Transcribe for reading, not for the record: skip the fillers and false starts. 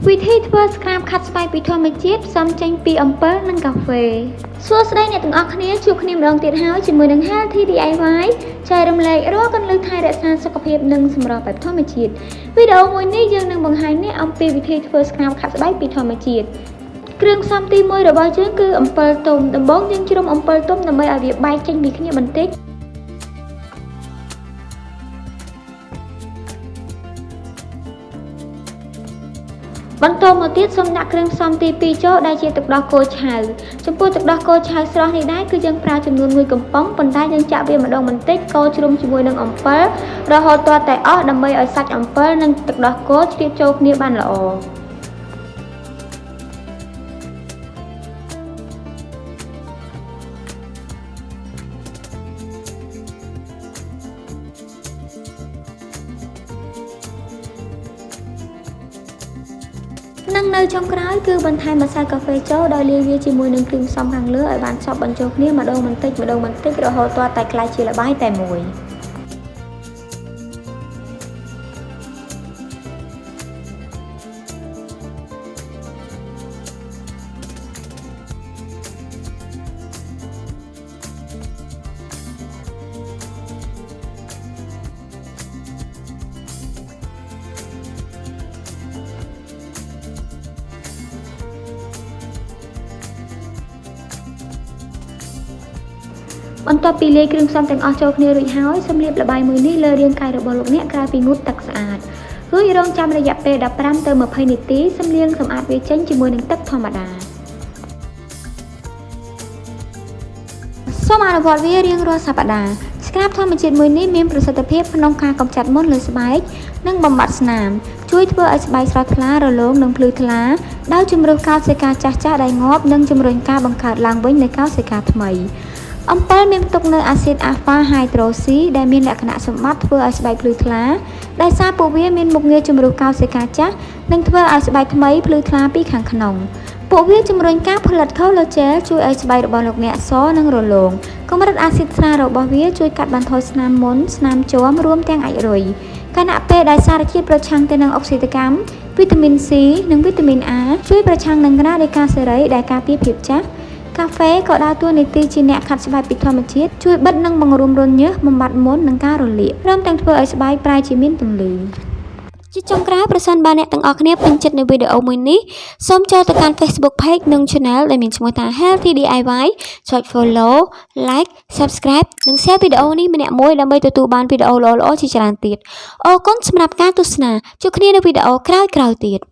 วิธีធ្វើស្ក្រាបខាត់ស្បែកពីធម្មជាតិផ្សំចេញពីអំពិលនិងកាហ្វេសួស្តីអ្នកទាំងអស់គ្នាជួបគ្នាម្ដងទៀតហើយជាមួយនឹង Healthy DIY ចែករំលែករកកន្លឹះថែរក្សាសុខភាពនិងសម្រស់បែបធម្មជាតិវីដេអូមួយនេះយើងនឹងបង្ហាញអ្នកអំពីវិធីធ្វើស្ក្រាបខាត់ស្បែកពីធម្មជាតិគ្រឿងផ្សំទី1របស់យើងគឺអំពិលទុំដំបូងយើងជ្រុំអំពិលទុំដើម្បីឲ្យវាបែកចេញពីគ្នាបន្តិចបន្តមកទៀតសូមដាក់គ្រឿងផ្សំទី2ចូលដែលជាទឹកដោះគោឆៅចំពោះទឹកដោះគោឆៅស្រស់នេះដែរគឺយើងប្រើចំនួន1កំប៉ុងប៉ុន្តែយើងចាក់វាម្ដងបន្តិចកូរជ្រុំជាមួយនឹងអំពិលរហូតទាល់តែអស់ដើម្បីឲ្យសាច់អំពិលនិងទឹកដោះគោជ្រាបចូលគ្នាបានល្អនិងនៅចុងក្រោយគឺបន្ថែមម្សៅកាហ្វេចូលដោយលាយវាជាមួយនឹងគ្រឿងផ្សំខាងលើឲ្យបានសព្វបញ្ចូលគ្នាម្ដងបន្តិចរហូតទាល់តែក្លាយជាល្បាយតែមួយបន្ទាប់ពីលាយគ្រឿងផ្សំទាំងអស់ចូលគ្នារួចហើយសូមលាបល្បាយមួយនេះលើរាងកាយរបស់លោកអ្នកក្រោយពីងូតទឹកស្អាតរួចរង់ចាំរយៈពេល15ទៅ20នាទីសូមលាងសម្អាតវាចេញជាមួយនឹងទឹកធម្មតាសូមអនុវត្តវារៀងរាល់សប្តាហ៍ស្ក្រាបធម្មជាតិមួយនេះមានប្រសិទ្ធភាពក្នុងការកម្ចាត់មុនលើស្បែកនិងបំបាត់ស្នាមជួយធ្វើឲ្យស្បែកស្រស់ថ្លារលោងនិងភ្លឺថ្លាដោយជំរុញកោសិកាចាស់ៗដែលងាប់និងជំរុញការបង្កើតឡើងវិញនៃកោសិកាថ្មីអំពិលមានផ្ទុកនូវអាស៊ីតអាហ្វាហៃដ្រូស៊ីដែលមានលក្ខណៈសម្បត្តិធ្វើឲ្យស្បែកភ្លឺថ្លាដោយសារពួកវាមានមុខងារជំរុញកោសិកាចាស់និងធ្វើឲ្យស្បែកថ្មីភ្លឺថ្លាពីខាងក្នុងពួកវាជំរុញការផលិតខូឡាជែលជួយឲ្យស្បែករបស់លោកអ្នកសនិងរលោងកម្រិតអាស៊ីតស្រាលរបស់វាជួយកាត់បន្ថយស្នាមមុនស្នាមជាំរួមទាំងអាចរុយខណៈពេលដែលសារជាតិប្រឆាំងទៅនឹងអុកស៊ីតកម្មវីតាមីន C និងវីតាមីន A ជួយប្រឆាំងនឹងរ៉ាឌីកាសេរីដែលការពារភាពចាស់កាហ្វេក៏ដើរតួនាទីជាអ្នកខាត់ស្បែកពីធម្មជាតិជួយបិទនិងបង្រួមរញើសបំបត្តិមុននិងការរលាកព្រមទាំងធ្វើឲ្យស្បែកប្រែជាមានទម្លឺជាចុងក្រោយប្រសិនបើអ្នកទាំងអស់គ្នាពេញចិត្តនៅវីដេអូមួយនេះសូមចូលទៅកាន់ Facebook Page និង Channel ដែលមានឈ្មោះថា Healthy DIY ចុច Follow Like Subscribe និង Share វីដេអូនេះម្នាក់មួយដើម្បីទទួលបានវីដេអូល្អៗជាច្រើនទៀតអរគុណសម្រាប់ការទស្សនាជួបគ្នានៅវីដេអូក្រោយៗទៀត